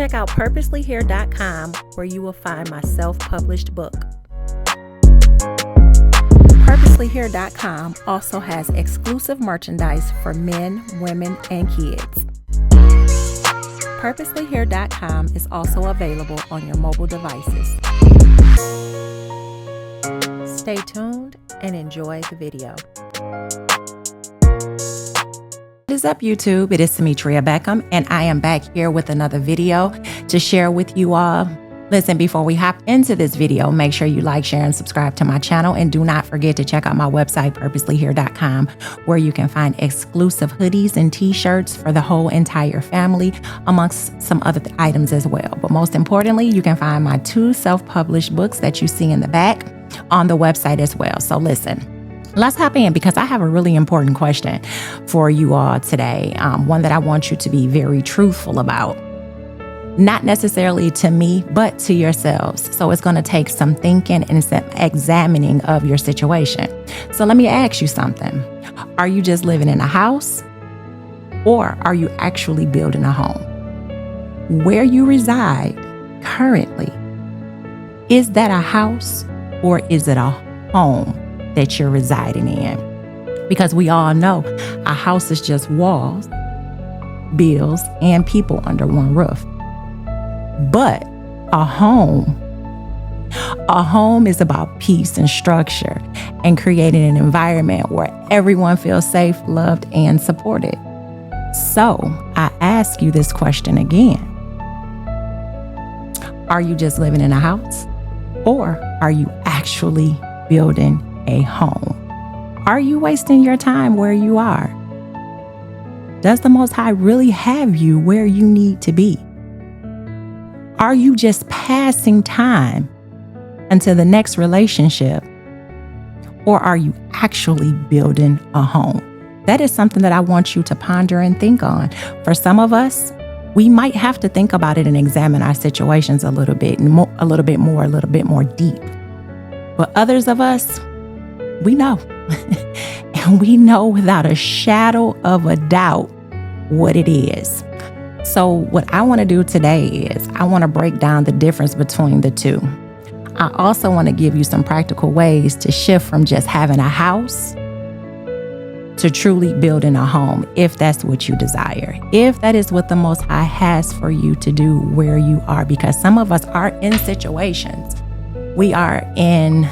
check out purposelyhere.com, where you will find my self-published book. Purposelyhere.com also has exclusive merchandise for men, women, and kids. Purposelyhere.com is also available on your mobile devices. Stay tuned and enjoy the video. What is up, YouTube? It is Demetria Beckham, and I am back here with another video to share with you all. Listen, before we hop into this video, make sure you like, share, and subscribe to my channel. And do not forget to check out my website, purposelyhere.com, where you can find exclusive hoodies and t-shirts for the whole entire family, amongst some other items as well. But most importantly, you can find my 2 self-published books that you see in the back on the website as well. So listen. Let's hop in, because I have a really important question for you all today. One that I want you to be very truthful about. Not necessarily to me, but to yourselves. So it's going to take some thinking and some examining of your situation. So let me ask you something. Are you just living in a house, or are you actually building a home? Where you reside currently, is that a house, or is it a home that you're residing in? Because we all know a house is just walls, bills, and people under one roof. But a home is about peace and structure, and creating an environment where everyone feels safe, loved, and supported. So I ask you this question again. Are you just living in a house, or are you actually building a home? Are you wasting your time where you are? Does the Most High really have you where you need to be? Are you just passing time until the next relationship, or are you actually building a home? That is something that I want you to ponder and think on. For some of us, we might have to think about it and examine our situations a little bit more deep. But others of us, we know. And we know without a shadow of a doubt what it is. So what I want to do today is I want to break down the difference between the two. I also want to give you some practical ways to shift from just having a house to truly building a home, if that's what you desire, if that is what the Most High has for you to do where you are. Because some of us are in situations, we are in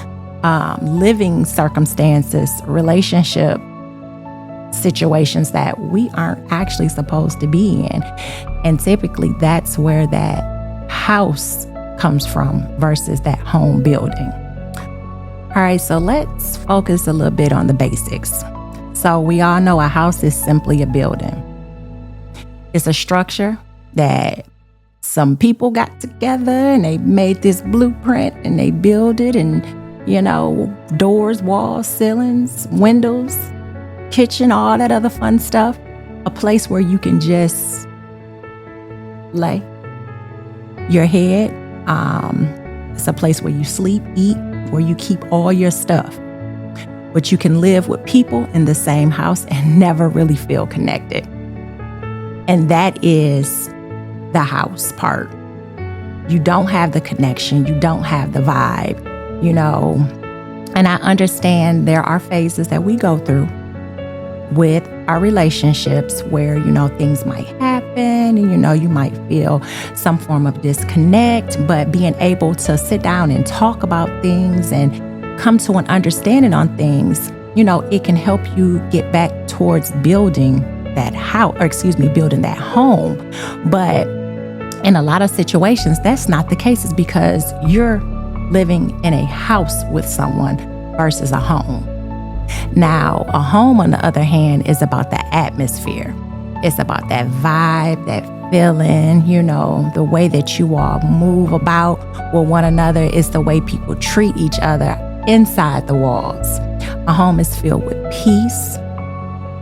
living circumstances, relationship situations that we aren't actually supposed to be in. And typically that's where that house comes from versus that home building. All right, so let's focus a little bit on the basics. So we all know a house is simply a building. It's a structure that some people got together and they made this blueprint and they build it, and doors, walls, ceilings, windows, kitchen, all that other fun stuff. A place where you can just lay your head. It's a place where you sleep, eat, where you keep all your stuff. But you can live with people in the same house and never really feel connected. And that is the house part. You don't have the connection. You don't have the vibe, And I understand there are phases that we go through with our relationships where, things might happen and, you might feel some form of disconnect, but being able to sit down and talk about things and come to an understanding on things, it can help you get back towards building that house, building that home. But in a lot of situations, that's not the case. It's because you're living in a house with someone versus a home. Now, a home, on the other hand, is about the atmosphere. It's about that vibe, that feeling, the way that you all move about with one another. It's the way people treat each other inside the walls. A home is filled with peace,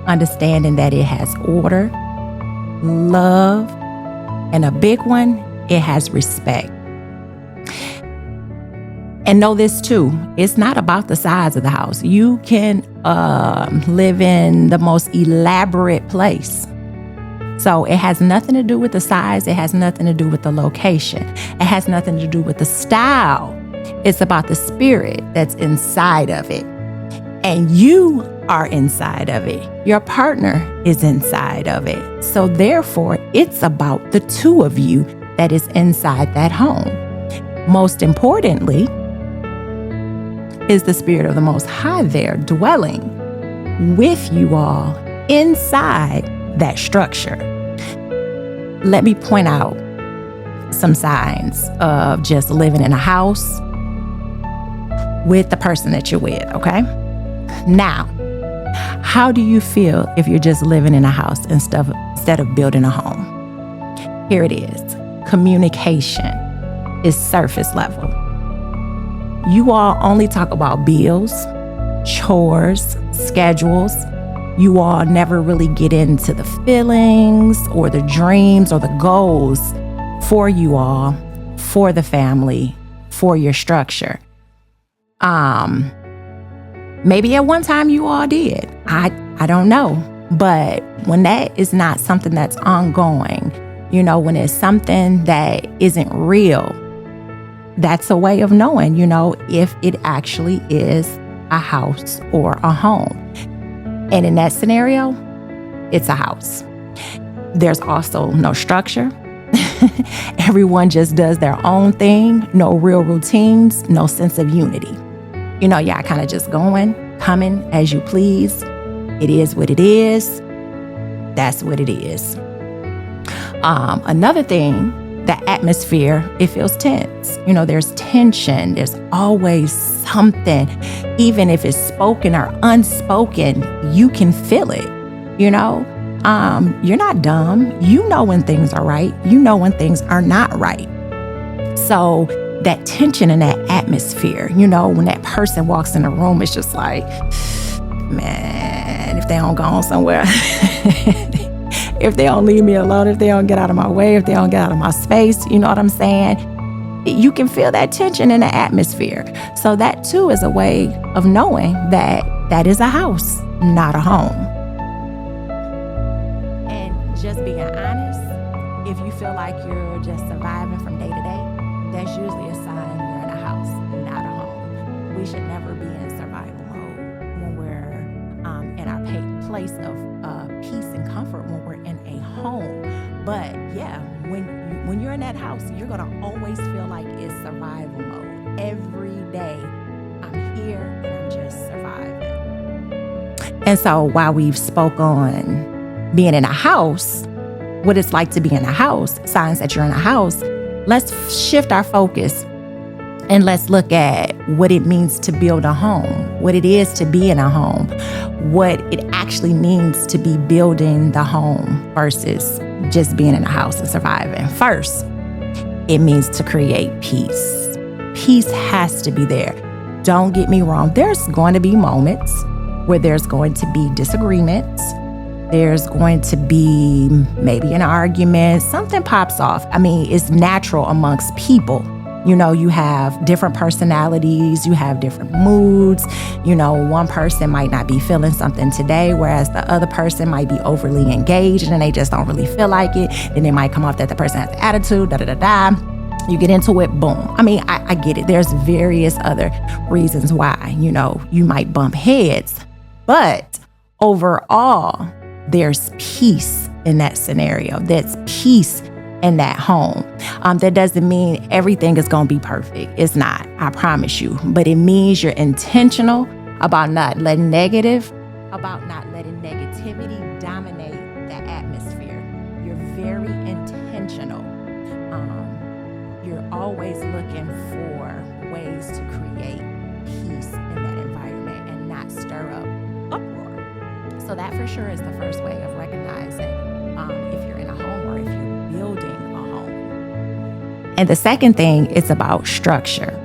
understanding that it has order, love, and a big one, it has respect. And know this too, it's not about the size of the house. You can live in the most elaborate place So it has nothing to do with the size. It has nothing to do with the location. It has nothing to do with the style. It's about the spirit that's inside of it. And you are inside of it. Your partner is inside of it. So therefore, it's about the two of you that is inside that home. Most importantly, is the Spirit of the Most High there dwelling with you all inside that structure. Let me point out some signs of just living in a house with the person that you're with, okay? Now, how do you feel if you're just living in a house instead of building a home? Here it is. Communication is surface level. You all only talk about bills, chores, schedules. You all never really get into the feelings or the dreams or the goals for you all, for the family, for your structure. Maybe at one time you all did. I don't know. But when that is not something that's ongoing, when it's something that isn't real, that's a way of knowing, if it actually is a house or a home. And in that scenario, it's a house. There's also no structure. Everyone just does their own thing. No real routines, no sense of unity. Y'all kind of just coming as you please. It is what it is. That's what it is. Another thing, the atmosphere, it feels tense. There's tension. There's always something. Even if it's spoken or unspoken, you can feel it. You're not dumb. You know when things are right. You know when things are not right. So that tension in that atmosphere, when that person walks in the room, it's just like, man, if they don't go on somewhere, if they don't leave me alone, if they don't get out of my way, if they don't get out of my space, you know what I'm saying? You can feel that tension in the atmosphere. So that too is a way of knowing that that is a house, not a home. And just being honest, if you feel like you're just surviving from day to day, that's usually a sign you're in a house, not a home. We should never be in survival mode when we're in our place of peace and comfort when we're in a home. But yeah, when you're in that house, you're going to always feel like it's survival mode. Every day, I'm here and I'm just surviving. And so while we've spoke on being in a house, what it's like to be in a house, signs that you're in a house, let's shift our focus and let's look at what it means to build a home, what it is to be in a home, what it actually means to be building the home versus just being in a house and surviving. First, it means to create peace. Peace has to be there. Don't get me wrong. There's going to be moments where there's going to be disagreements. There's going to be maybe an argument, something pops off. It's natural amongst people. You have different personalities, you have different moods. One person might not be feeling something today, whereas the other person might be overly engaged and they just don't really feel like it. Then it might come off that the person has attitude, You get into it, boom. I get it. There's various other reasons why, you might bump heads. But overall, there's peace in that scenario. There's peace in that home. That doesn't mean everything is going to be perfect. It's not, I promise you. But it means you're intentional about not letting negativity dominate the atmosphere. You're very intentional. You're always looking for ways to create peace in that environment and not stir up uproar. So that for sure is the first way of recognizing if you're in a home or if you're building a home. And the second thing is about structure.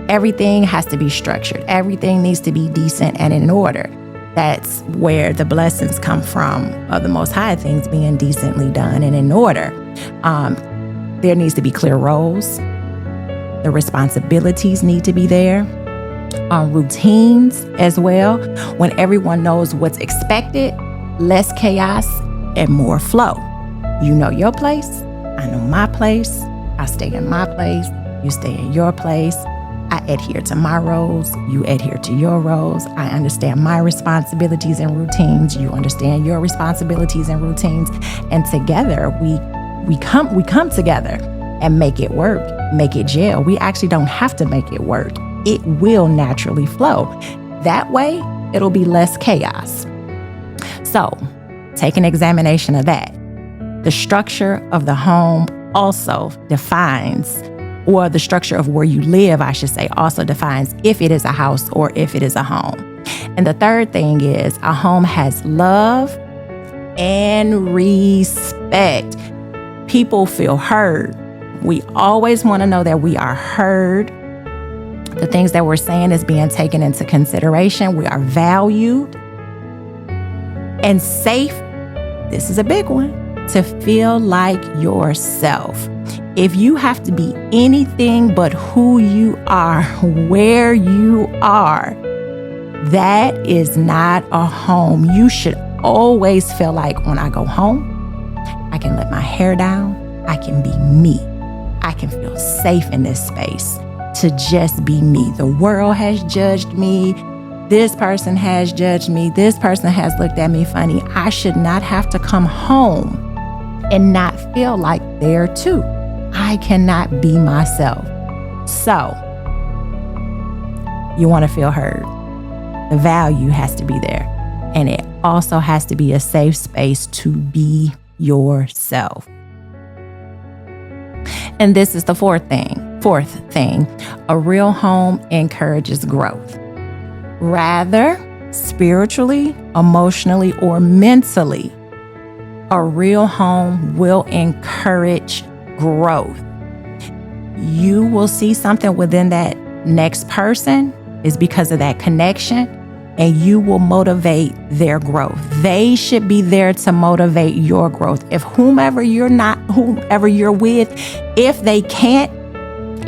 Everything has to be structured. Everything needs to be decent and in order. That's where the blessings come from, of the Most High, things being decently done and in order. There needs to be clear roles. The responsibilities need to be there. Routines as well. When everyone knows what's expected, less chaos, and more flow. You know your place, I know my place, I stay in my place, you stay in your place. I adhere to my roles, you adhere to your roles. I understand my responsibilities and routines, you understand your responsibilities and routines. And together we come together and make it work, make it gel. We actually don't have to make it work. It will naturally flow. That way, it'll be less chaos. So, take an examination of that. The structure of the home also defines, or the structure of where you live, I should say, also defines if it is a house or if it is a home. And the third thing is a home has love and respect. People feel heard. We always want to know that we are heard. The things that we're saying is being taken into consideration. We are valued and safe. This is a big one, to feel like yourself. If you have to be anything but who you are, where you are, that is not a home. You should always feel like when I go home, I can let my hair down. I can be me. I can feel safe in this space to just be me. The world has judged me. This person has judged me. This person has looked at me funny. I should not have to come home and not feel like there too. I cannot be myself. So, you want to feel heard. The value has to be there. And it also has to be a safe space to be yourself. And this is the fourth thing. A real home encourages growth. Rather spiritually, emotionally, or mentally, a real home will encourage growth. You will see something within that next person is because of that connection, and you will motivate their growth. They should be there to motivate your growth. If whomever you're with, if they can't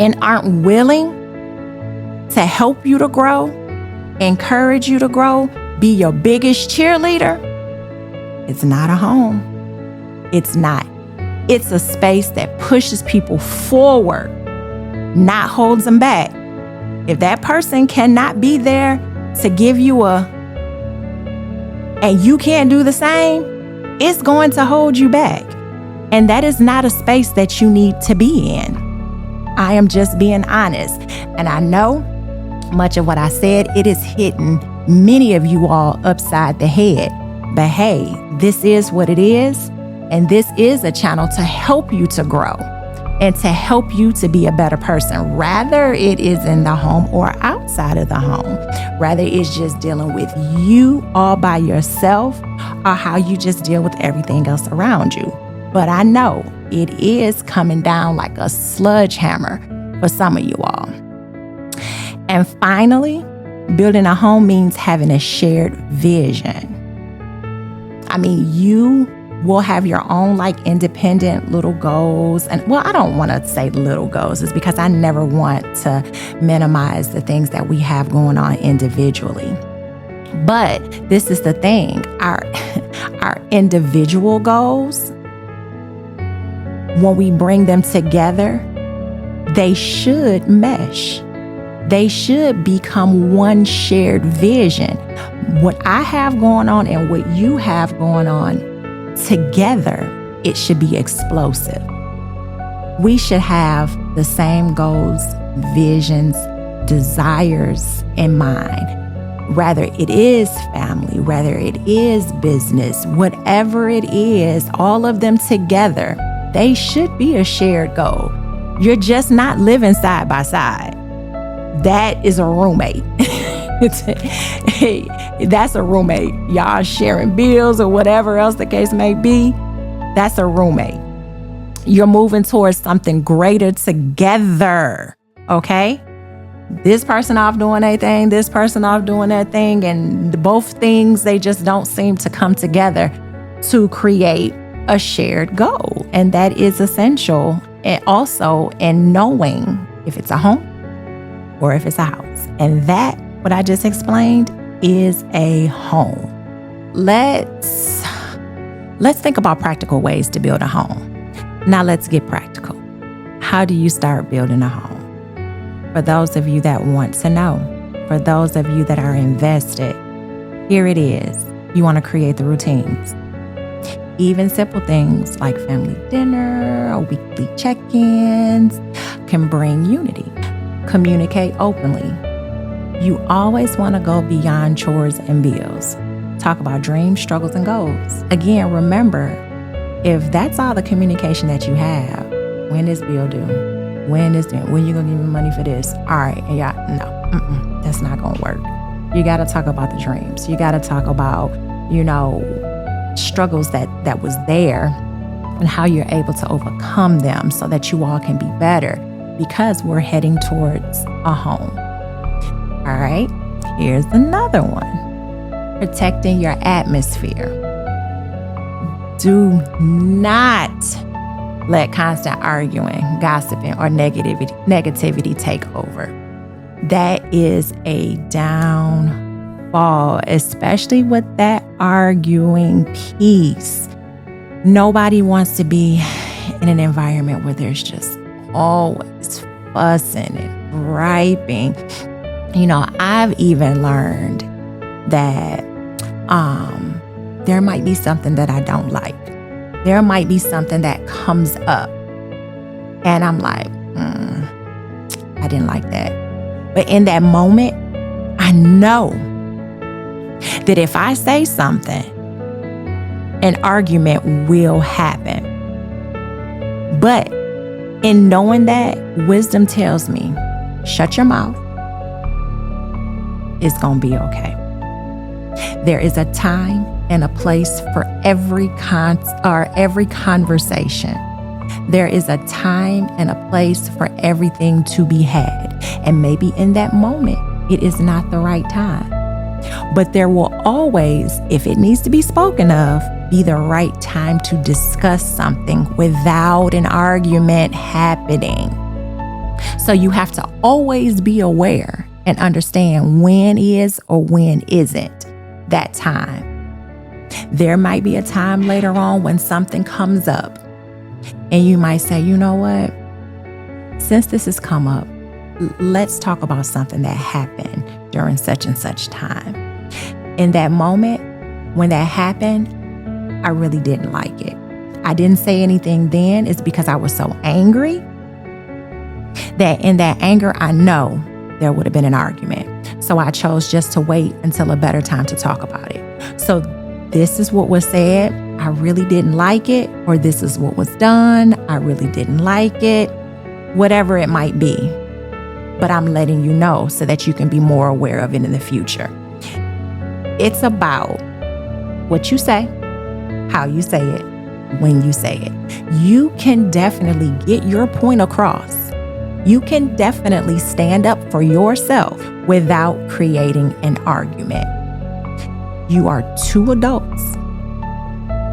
and aren't willing to help you to grow, encourage you to grow, be your biggest cheerleader, it's not a home. It's not. It's a space that pushes people forward, not holds them back. If that person cannot be there to give you and you can't do the same, it's going to hold you back. And that is not a space that you need to be in. I am just being honest. And I know much of what I said, it is hitting many of you all upside the head. But hey, this is what it is. And this is a channel to help you to grow and to help you to be a better person. Rather it is in the home or outside of the home. Rather it's just dealing with you all by yourself, or how you just deal with everything else around you. But I know it is coming down like a sledgehammer for some of you all. And finally, building a home means having a shared vision. I mean, you will have your own like independent little goals. And well, I don't want to say little goals. It's because I never want to minimize the things that we have going on individually. But this is the thing, our individual goals, when we bring them together, they should mesh. They should become one shared vision. What I have going on and what you have going on, together, it should be explosive. We should have the same goals, visions, desires in mind. Whether it is family, whether it is business, whatever it is, all of them together, they should be a shared goal. You're just not living side by side. That is a roommate. That's a roommate. Y'all sharing bills or whatever else the case may be. That's a roommate. You're moving towards something greater together. Okay? This person off doing their thing, this person off doing their thing, and both things, they just don't seem to come together to create a shared goal. And that is essential, and also in knowing if it's a home or if it's a house. And that, what I just explained, is a home. Let's Let's think about practical ways to build a home. Now let's get practical. How do you start building a home? For those of you that want to know, for those of you that are invested, here it is. You want to create the routines. Even simple things like family dinner or weekly check-ins can bring unity. Communicate openly. You always want to go beyond chores and bills. Talk about dreams, struggles, and goals. Again, remember, if that's all the communication that you have, when is bill due? When you gonna give me money for this? All right, yeah, no, that's not gonna work. You gotta talk about the dreams. You gotta talk about, struggles that was there and how you're able to overcome them so that you all can be better because we're heading towards a home. All right, here's another one. Protecting your atmosphere. Do not let constant arguing, gossiping, or negativity take over. That is a downfall, especially with that arguing piece. Nobody wants to be in an environment where there's just always fussing and griping. I've even learned that there might be something that I don't like. There might be something that comes up and I'm like, I didn't like that. But in that moment, I know that if I say something, an argument will happen. But in knowing that, wisdom tells me, shut your mouth. It's going to be okay. There is a time and a place for every conversation. There is a time and a place for everything to be had. And maybe in that moment, it is not the right time. But there will always, if it needs to be spoken of, be the right time to discuss something without an argument happening. So you have to always be aware and understand when is or when isn't that time. There might be a time later on when something comes up and you might say, you know what? Since this has come up, let's talk about something that happened during such and such time. In that moment, when that happened, I really didn't like it. I didn't say anything then. It's because I was so angry that in that anger, I know there would have been an argument. So I chose just to wait until a better time to talk about it. So this is what was said. I really didn't like it. Or this is what was done. I really didn't like it. Whatever it might be. But I'm letting you know so that you can be more aware of it in the future. It's about what you say, how you say it, when you say it. You can definitely get your point across. You can definitely stand up for yourself without creating an argument. You are two adults,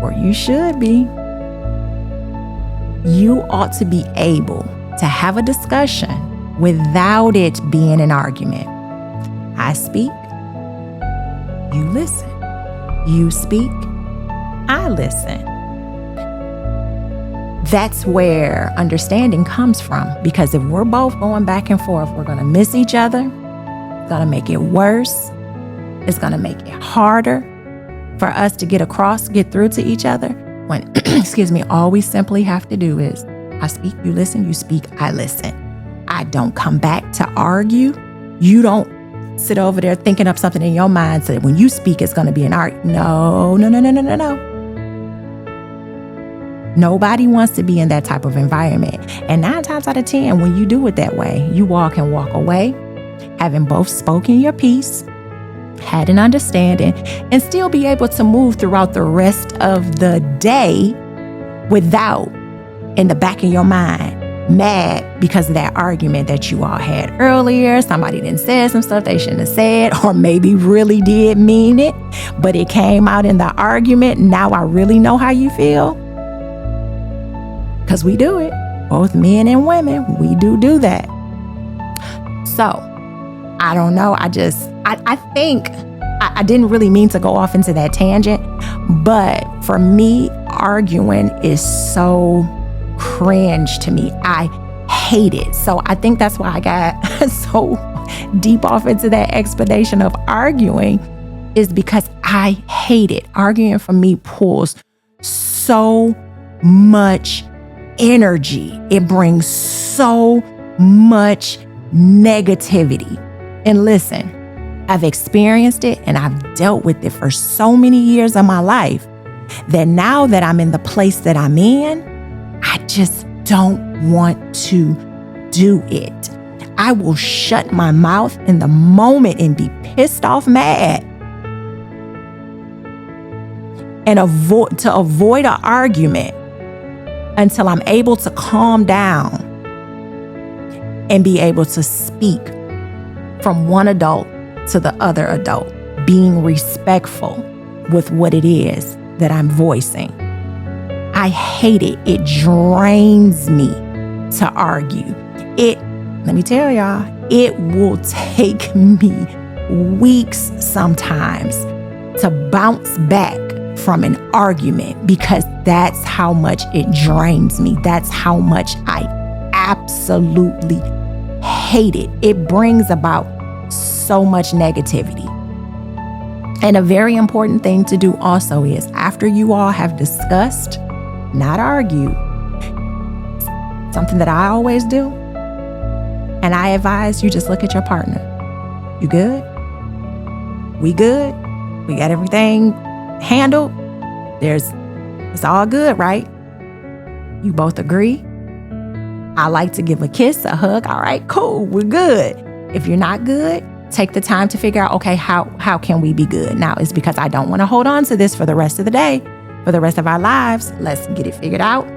or you should be. You ought to be able to have a discussion without it being an argument. I speak, you listen. You speak, I listen. That's where understanding comes from. Because if we're both going back and forth, we're going to miss each other. It's going to make it worse. It's going to make it harder for us to get through to each other. When, all we simply have to do is, I speak, you listen, you speak, I listen. I don't come back to argue. You don't sit over there thinking up something in your mind so that when you speak, it's going to be an argument. No. Nobody wants to be in that type of environment. And 9 times out of 10, when you do it that way, you all can walk away, having both spoken your piece, had an understanding, and still be able to move throughout the rest of the day without, in the back of your mind, mad because of that argument that you all had earlier. Somebody didn't say some stuff they shouldn't have said, or maybe really did mean it, but it came out in the argument. Now I really know how you feel. Because we do it. Both men and women, we do that. So, I don't know. I think I didn't really mean to go off into that tangent, but for me, arguing is so cringe to me. I hate it. So I think that's why I got so deep off into that explanation of arguing, is because I hate it. Arguing for me pulls so much energy. It brings so much negativity. And listen, I've experienced it and I've dealt with it for so many years of my life that now that I'm in the place that I'm in, I just don't want to do it. I will shut my mouth in the moment and be pissed off mad and avoid an argument until I'm able to calm down and be able to speak from one adult to the other adult, being respectful with what it is that I'm voicing. I hate it. It drains me to argue. Let me tell y'all, it will take me weeks sometimes to bounce back from an argument because that's how much it drains me. That's how much I absolutely hate it. It brings about so much negativity. And a very important thing to do also is after you all have discussed, not argued, something that I always do, and I advise you just look at your partner. You good? We good? We got everything handled? It's all good, right? You both agree? I like to give a kiss, a hug. All right, cool, we're good. If you're not good, take the time to figure out, okay, how can we be good? Now, it's because I don't want to hold on to this for the rest of the day, for the rest of our lives. Let's get it figured out.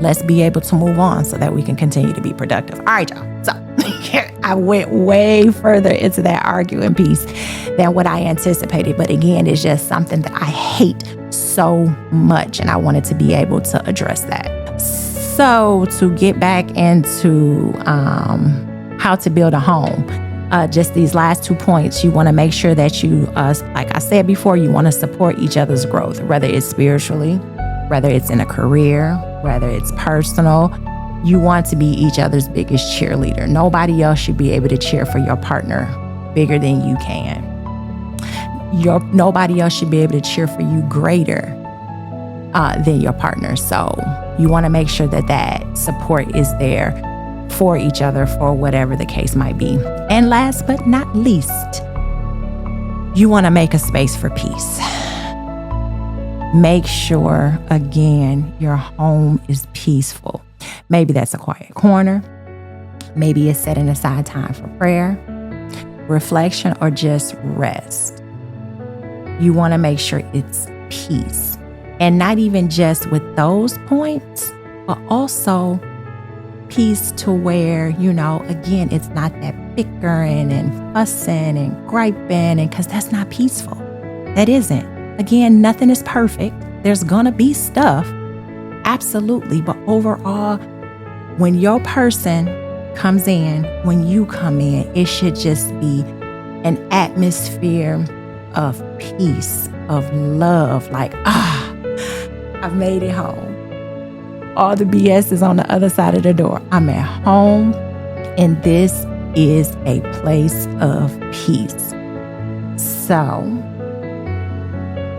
Let's be able to move on so that we can continue to be productive. All right, y'all. So I went way further into that arguing piece than what I anticipated. But again, it's just something that I hate so much. And I wanted to be able to address that. So to get back into how to build a home, just these last 2 points, you want to make sure that you, like I said before, you want to support each other's growth, whether it's spiritually, whether it's in a career, whether it's personal. You want to be each other's biggest cheerleader. Nobody else should be able to cheer for your partner bigger than you can. Nobody else should be able to cheer for you greater than your partner. So you want to make sure that that support is there for each other for whatever the case might be. And last but not least, you want to make a space for peace. Make sure, again, your home is peaceful. Maybe that's a quiet corner. Maybe it's setting aside time for prayer, reflection, or just rest. You want to make sure it's peace. And not even just with those points, but also peace to where, again, it's not that bickering and fussing and griping, and because that's not peaceful. That isn't. Again, nothing is perfect. There's gonna be stuff, absolutely. But overall, when your person comes in, when you come in, it should just be an atmosphere of peace, of love, like, I've made it home. All the BS is on the other side of the door. I'm at home, and this is a place of peace. So,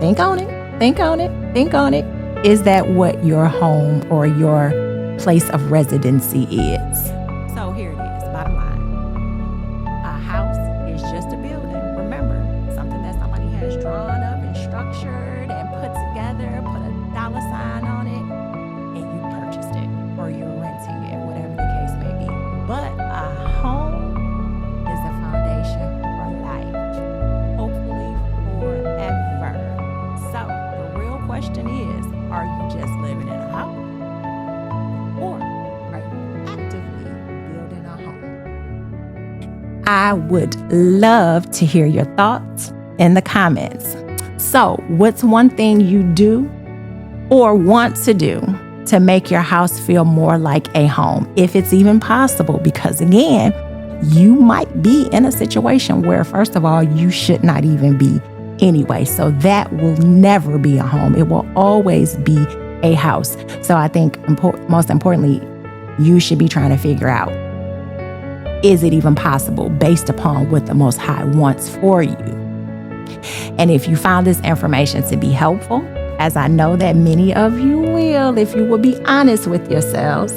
think on it. Is that what your home or your place of residency is? So here it is, bottom line. A house is just a building. Remember, something that somebody has drawn up and structured and put together, put a dollar sign on it, and you purchased it or you're renting it, whatever the case may be. But a home is a foundation for life, hopefully forever. So the real question is, are you just living in a house? Or are you actively building a home? I would love to hear your thoughts in the comments. So, what's one thing you do or want to do to make your house feel more like a home, if it's even possible? Because again, you might be in a situation where, first of all, you should not even be anyway. So that will never be a home. It will always be a house. So I think most importantly, you should be trying to figure out, is it even possible based upon what the Most High wants for you? And if you found this information to be helpful, as I know that many of you will, if you will be honest with yourselves,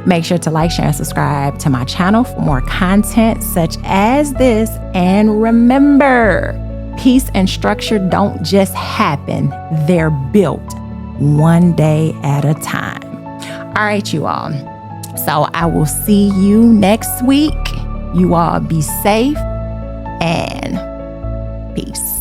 make sure to like, share, and subscribe to my channel for more content such as this. And remember, peace and structure don't just happen. They're built one day at a time. All right, you all. So I will see you next week. You all be safe and peace.